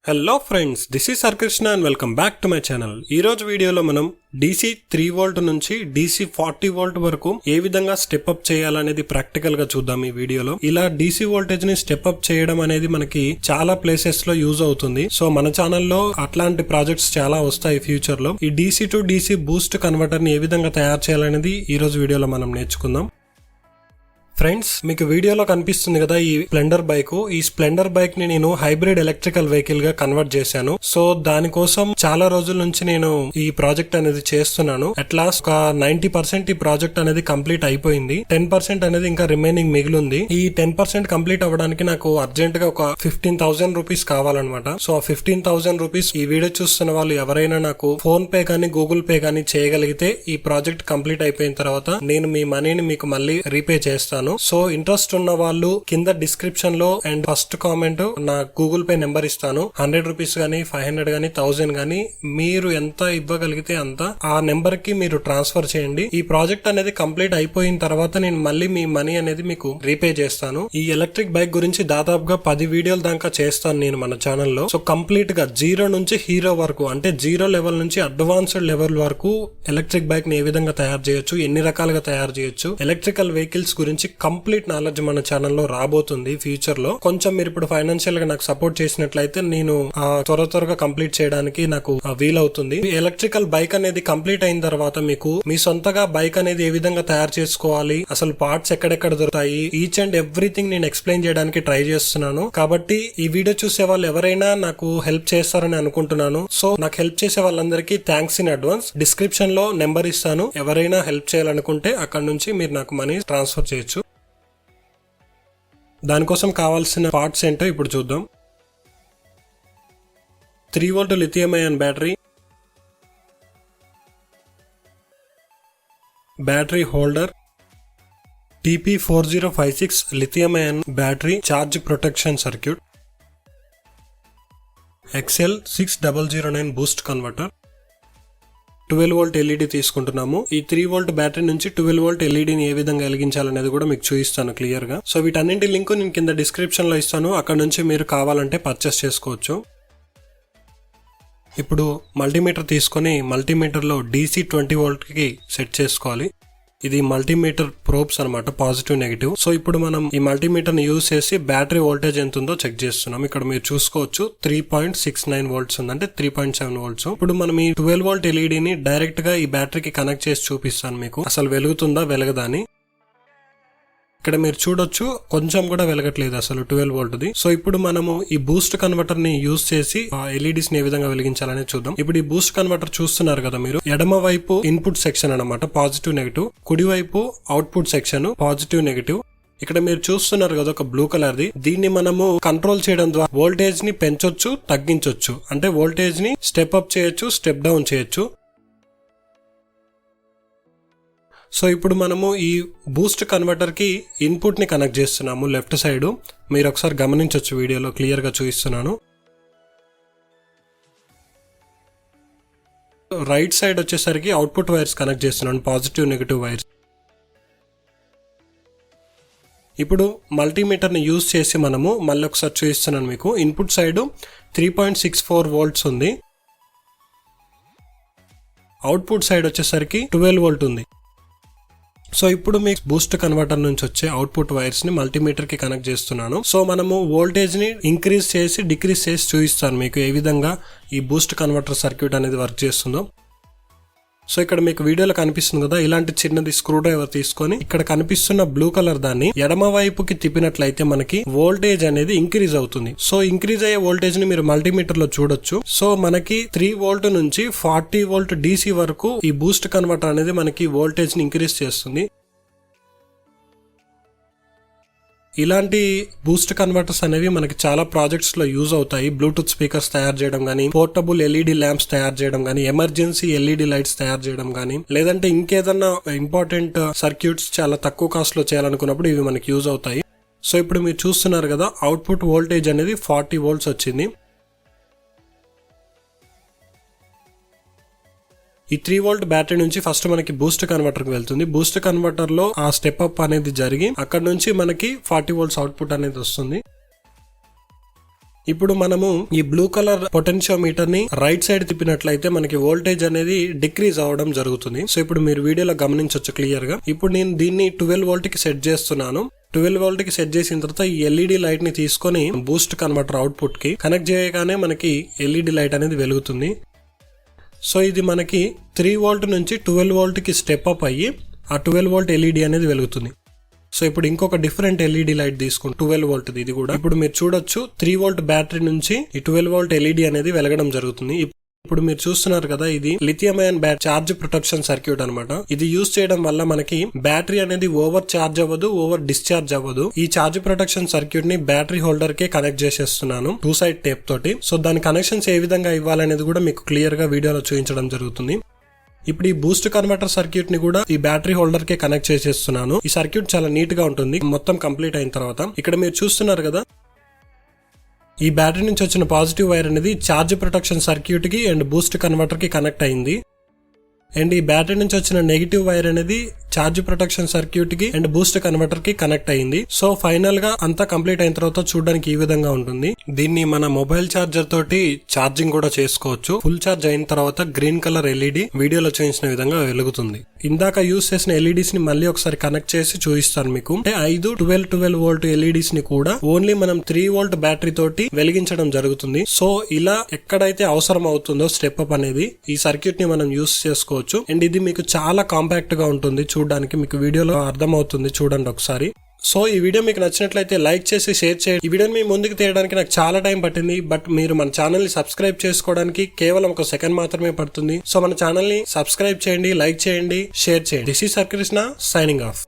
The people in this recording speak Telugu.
Hello friends, this is Harikrishna and welcome back to my channel. ఈ రోజు వీడియోలో మనం DC 3V నుంచి DC 40V వరకు ఏ విధంగా స్టెప్ అప్ చేయాలనేది ప్రాక్టికల్ గా చూద్దాం. ఈ వీడియోలో ఇలా DC వోల్టేజ్ ని స్టెప్ అప్ చేయడం అనేది మనకి చాలా ప్లేసెస్ లో యూజ్ అవుతుంది. సో మన ఛానల్లో అట్లాంటి ప్రాజెక్ట్స్ చాలా వస్తాయి ఫ్యూచర్ లో. ఈ DC to DC Boost converter ని ఏ విధంగా తయారు చేయాలనేది ఈ రోజు వీడియోలో మనం నేర్చుకుందాం. ఫ్రెండ్స్, మీకు వీడియోలో కనిపిస్తుంది కదా ఈ స్ప్లెండర్ బైక్. ఈ స్ప్లెండర్ బైక్ ని నేను హైబ్రిడ్ ఎలక్ట్రికల్ వెహికల్ గా కన్వర్ట్ చేశాను. సో దానికోసం చాలా రోజుల నుంచి నేను ఈ ప్రాజెక్ట్ అనేది చేస్తున్నాను. అట్ లాస్ట్ ఒక 90% ఈ ప్రాజెక్ట్ అనేది కంప్లీట్ అయిపోయింది. 10% అనేది ఇంకా రిమైనింగ్ మిగిలింది. ఈ 10% కంప్లీట్ అవ్వడానికి నాకు అర్జెంట్ గా ఒక 15,000 రూపీస్ కావాలన్నమాట. సో ఆ 15,000 రూపీస్ ఈ వీడియో చూస్తున్న వాళ్ళు ఎవరైనా నాకు ఫోన్ పే కానీ గూగుల్ పే కానీ చేయగలిగితే ఈ ప్రాజెక్ట్ కంప్లీట్ అయిపోయిన తర్వాత నేను మీ మనీని మీకు మళ్ళీ రీపే చేస్తాను. సో ఇంట్రెస్ట్ ఉన్న వాళ్ళు కింద డిస్క్రిప్షన్ లో అండ్ ఫస్ట్ కామెంట్ నా గూగుల్ పే నెంబర్ ఇస్తాను. 100 రూపీస్ గానీ 500 గానీ 1000 గానీ మీరు ఎంత ఇవ్వగలిగితే అంత ఆ నెంబర్ కి మీరు ట్రాన్స్ఫర్ చేయండి. ఈ ప్రాజెక్ట్ అనేది కంప్లీట్ అయిపోయిన తర్వాత నేను మళ్ళీ మీ మనీ అనేది మీకు రీపే చేస్తాను. ఈ ఎలక్ట్రిక్ బైక్ గురించి దాదాపుగా 10 వీడియోల దాకా చేస్తాను నేను మన ఛానల్లో. సో కంప్లీట్ గా జీరో నుంచి హీరో వరకు, అంటే జీరో లెవెల్ నుంచి అడ్వాన్స్డ్ లెవెల్ వరకు ఎలక్ట్రిక్ బైక్ ని ఏ విధంగా తయారు చేయొచ్చు, ఎన్ని రకాలుగా తయారు చేయొచ్చు, ఎలక్ట్రికల్ వెహికల్స్ గురించి కంప్లీట్ నాలెడ్జ్ మన ఛానల్లో రాబోతుంది ఫ్యూచర్ లో. కొంచెం మీరు ఇప్పుడు ఫైనాన్షియల్ గా నాకు సపోర్ట్ చేసినట్లయితే నేను త్వరగా కంప్లీట్ చేయడానికి నాకు వీలవుతుంది. ఎలక్ట్రికల్ బైక్ అనేది కంప్లీట్ అయిన తర్వాత మీకు మీ సొంతగా బైక్ అనేది ఏ విధంగా తయారు చేసుకోవాలి, అసలు పార్ట్స్ ఎక్కడెక్కడ దొరుకుతాయి, ఈచ్ అండ్ ఎవ్రీథింగ్ నేను ఎక్స్ప్లెయిన్ చేయడానికి ట్రై చేస్తున్నాను. కాబట్టి ఈ వీడియో చూసే వాళ్ళు ఎవరైనా నాకు హెల్ప్ చేస్తారని అనుకుంటున్నాను. సో నాకు హెల్ప్ చేసే వాళ్ళందరికీ థ్యాంక్స్ ఇన్ అడ్వాన్స్. డిస్క్రిప్షన్ లో నెంబర్ ఇస్తాను. ఎవరైనా హెల్ప్ చేయాలనుకుంటే అక్కడ నుంచి మీరు నాకు మనీ ట్రాన్స్ఫర్ చేయొచ్చు. దానికోసం కావాల్సిన పార్ట్స్ ఏంటో ఇప్పుడు చూద్దాం. 3V lithium ion battery, battery holder, TP4056 lithium ion battery charge protection circuit, XL6009 boost converter, 12V LED తీసుకుంటున్నాము. ఈ 3V బ్యాటరీ నుంచి 12V LED ని ఏ విధంగా వెలిగించాలనేది కూడా మీకు చూపిస్తాను క్లియర్ గా. సో వీటన్నింటి లింక్ నేను కింద డిస్క్రిప్షన్ లో ఇస్తాను. అక్కడ నుంచి మీరు కావాలంటే పర్చేస్ చేసుకోవచ్చు. ఇప్పుడు మల్టీమీటర్ తీసుకొని మల్టీమీటర్ లో DC 20V కి సెట్ చేసుకోవాలి. ఇది మల్టీమీటర్ ప్రోబ్స్ అనమాట, పాజిటివ్ నెగిటివ్. సో ఇప్పుడు మనం ఈ మల్టీమీటర్ ని యూజ్ చేసి బ్యాటరీ వోల్టేజ్ ఎంత ఉందో చెక్ చేస్తున్నాం. ఇక్కడ మీరు చూసుకోవచ్చు 3.69 volts ఉంది, అంటే 3.7 volts. ఇప్పుడు మనం ఈ 12V LED ని డైరెక్ట్ గా ఈ బ్యాటరీకి కనెక్ట్ చేసి చూపిస్తాను మీకు, అసలు వెలుగుతుందా వెలగదా అని. ఇక్కడ మీరు చూడొచ్చు కొంచెం కూడా వెలగట్లేదు అసలు 12V. సో ఇప్పుడు మనము ఈ బూస్ట్ కన్వర్టర్ ని యూజ్ చేసి ఆ ఎల్ఈడీస్ ని ఏ విధంగా వెలిగించాలని చూద్దాం. ఇప్పుడు ఈ బూస్ట్ కన్వర్టర్ చూస్తున్నారు కదా మీరు, ఎడమ వైపు ఇన్పుట్ సెక్షన్ అన్నమాట, పాజిటివ్ నెగిటివ్. కుడి వైపు అవుట్పుట్ సెక్షన్, పాజిటివ్ నెగిటివ్. ఇక్కడ మీరు చూస్తున్నారు కదా ఒక బ్లూ కలర్ ది, దీన్ని మనము కంట్రోల్ చేయడం ద్వారా వోల్టేజ్ ని పెంచొచ్చు, తగ్గించొచ్చు. అంటే వోల్టేజ్ ని స్టెప్ అప్ చేయొచ్చు, స్టెప్ డౌన్ చేయొచ్చు. సో ఇప్పుడు మనము ఈ బూస్ట్ కన్వర్టర్ కి ఇన్పుట్ ని కనెక్ట్ చేస్తున్నాము లెఫ్ట్ సైడ్. మీరు ఒకసారి గమనించవచ్చు, వీడియోలో క్లియర్ గా చూపిస్తున్నాను. రైట్ సైడ్ వచ్చేసరికి అవుట్పుట్ వైర్స్ కనెక్ట్ చేస్తున్నాను, పాజిటివ్ నెగిటివ్ వైర్స్. ఇప్పుడు మల్టీమీటర్ ని యూజ్ చేసి మనము మళ్ళీ ఒకసారి చూపిస్తున్నాను మీకు. ఇన్పుట్ సైడ్ 3.64 volts ఉంది, అవుట్పుట్ సైడ్ వచ్చేసరికి 12V ఉంది. సో ఇప్పుడు మీకు బూస్ట్ కన్వర్టర్ నుంచి వచ్చే అవుట్పుట్ వైర్స్ ని మల్టీమీటర్ కి కనెక్ట్ చేస్తున్నాను. సో మనము వోల్టేజ్ ని ఇంక్రీజ్ చేసి డిక్రీజ్ చేసి చూపిస్తాను మీకు ఏ విధంగా ఈ బూస్ట్ కన్వర్టర్ సర్క్యూట్ అనేది వర్క్ చేస్తుందో. సో ఇక్కడ మీకు వీడియోలో కనిపిస్తుంది కదా, ఇలాంటి చిన్నది స్క్రూ డ్రైవర్ తీసుకొని ఇక్కడ కనిపిస్తున్న బ్లూ కలర్ దాన్ని ఎడమ వైపుకి తిప్పినట్లయితే మనకి వోల్టేజ్ అనేది ఇంక్రీజ్ అవుతుంది. సో ఇంక్రీజ్ అయ్యే వోల్టేజ్ ని మీరు మల్టీమీటర్ లో చూడొచ్చు. సో మనకి 3V నుంచి 40V DC వరకు ఈ బూస్ట్ కన్వర్టర్ అనేది మనకి వోల్టేజ్ ని ఇంక్రీజ్ చేస్తుంది. ఇలాంటి బూస్ట్ కన్వర్టర్స్ అనేవి మనకి చాలా ప్రాజెక్ట్స్ లో యూజ్ అవుతాయి. బ్లూటూత్ స్పీకర్స్ తయారు చేయడం గానీ, పోర్టబుల్ LED ల్యాంప్స్ తయారు చేయడం గానీ, ఎమర్జెన్సీ LED లైట్స్ తయారు చేయడం గానీ, లేదంటే ఇంకేదన్నా ఇంపార్టెంట్ సర్క్యూట్స్ చాలా తక్కువ కాస్ట్ లో చేయాలనుకున్నప్పుడు ఇవి మనకి యూజ్ అవుతాయి. సో ఇప్పుడు మీరు చూస్తున్నారు కదా, అవుట్పుట్ వోల్టేజ్ అనేది 40V వచ్చింది. ఈ 3V బ్యాటరీ నుంచి ఫస్ట్ మనకి బూస్ట్ కన్వర్టర్ కి వెళ్తుంది. బూస్ట్ కన్వర్టర్ లో ఆ స్టెప్ అప్ అనేది జరిగి అక్కడ నుంచి మనకి 40V అవుట్పుట్ అనేది వస్తుంది. ఇప్పుడు మనము ఈ బ్లూ కలర్ పొటెన్షియోమీటర్ ని రైట్ సైడ్ తిప్పినట్లయితే మనకి వోల్టేజ్ అనేది డిక్రీజ్ అవడం జరుగుతుంది. సో ఇప్పుడు మీరు వీడియోలో గమనించవచ్చు క్లియర్ గా. ఇప్పుడు నేను దీన్ని 12 వోల్ట్ కి సెట్ చేస్తున్నాను. 12 వోల్ట్ కి సెట్ చేసిన తర్వాత ఈ ఎల్ఈడి లైట్ ని తీసుకొని బూస్ట్ కన్వర్టర్ అవుట్పుట్ కి కనెక్ట్ చేయగానే మనకి ఎల్ఈడి లైట్ అనేది వెలుగుతుంది. సో ఇది మనకి 3 వోల్ట్ నుంచి 12 వోల్ట్ కి స్టెప్ అప్ అయ్యి ఆ 12 వోల్ట్ ఎల్ఈడి అనేది వెలుగుతుంది. సో ఇప్పుడు ఇంకొక డిఫరెంట్ ఎల్ఈడి లైట్ తీసుకుంటాం 12 వోల్ట్ ఇది కూడా. ఇప్పుడు మీరు చూడొచ్చు 3 వోల్ట్ బ్యాటరీ నుంచి ఈ 12 వోల్ట్ ఎల్ఈడి అనేది వెలగడం జరుగుతుంది. ఇప్పుడు మీరు చూస్తున్నారు కదా, ఇది lithium ion charge protection circuit అన్నమాట. ఇది యూజ్ చేయడం వల్ల మనకి బ్యాటరీ అనేది ఓవర్ చార్జ్ అవ్వదు, ఓవర్ డిశ్చార్జ్ అవ్వదు. ఈ చార్జ్ ప్రొటెక్షన్ సర్క్యూట్ ని బ్యాటరీ హోల్డర్ కే కనెక్ట్ చేసేస్తున్నాను 2 సైడ్ టేప్ తోటి. సో దాని కనెక్షన్స్ ఏ విధంగా ఇవ్వాలనేది కూడా మీకు క్లియర్ గా వీడియోలో చూపించడం జరుగుతుంది. ఇప్పుడు ఈ బూస్ట్ కన్వర్టర్ సర్క్యూట్ ని కూడా ఈ బ్యాటరీ హోల్డర్ కే కనెక్ట్ చేసేస్తున్నాను. ఈ సర్క్యూట్ చాలా నీట్ గా ఉంటుంది మొత్తం కంప్లీట్ అయిన తర్వాత. ఇక్కడ మీరు చూస్తున్నారు కదా, ఈ బ్యాటరీ నుంచి వచ్చిన పాజిటివ్ వైర్ అనేది ఛార్జ్ ప్రొటెక్షన్ సర్క్యూట్ కి అండ్ బూస్ట్ కన్వర్టర్ కి కనెక్ట్ అయింది. అండ్ ఈ బ్యాటరీ నుంచి వచ్చిన నెగిటివ్ వైర్ అనేది ఛార్జ్ ప్రొటెక్షన్ సర్క్యూట్ కి అండ్ బూస్ట్ కన్వర్టర్ కి కనెక్ట్ అయింది. సో ఫైనల్ గా అంతా కంప్లీట్ అయిన తర్వాత చూడడానికి ఈ విధంగా ఉంటుంది. దీన్ని మన మొబైల్ ఛార్జర్ తోటి ఛార్జింగ్ కూడా చేసుకోవచ్చు. ఫుల్ ఛార్జ్ అయిన తర్వాత గ్రీన్ కలర్ ఎల్ఈడి వీడియోలో చూపించిన విధంగా వెలుగుతుంది. ఇందాక యూజ్ చేసిన ఎల్ఈడీస్ ని మళ్ళీ ఒకసారి కనెక్ట్ చేసి చూపిస్తాను మీకు. అంటే 5 12 వోల్ట్ ఎల్ఈడీస్ ని కూడా ఓన్లీ మనం 3 వోల్ట్ బ్యాటరీ తోటి వెలిగించడం జరుగుతుంది. సో ఇలా ఎక్కడైతే అవసరం అవుతుందో స్టెప్ అప్ అనేది ఈ సర్క్యూట్ ని మనం యూజ్ చేసుకోవచ్చు. అండ్ ఇది మీకు చాలా కాంపాక్ట్ గా ఉంటుంది, చూడడానికి మీకు వీడియోలో అర్థం అవుతుంది. చూడండి ఒకసారి. సో ఈ వీడియో మీకు నచ్చినట్లయితే లైక్ చేసి షేర్ చేయండి. ఈ వీడియోని మీ ముందుకు తీయడానికి నాకు చాలా టైం పట్టింది, బట్ మీరు మన ఛానల్ ని సబ్స్క్రైబ్ చేసుకోవడానికి కేవలం 1 సెకండ్ మాత్రమే పడుతుంది. సో మన ఛానల్ ని సబ్స్క్రైబ్ చేయండి, లైక్ చేయండి, షేర్ చేయండి. This is Harikrishna signing off.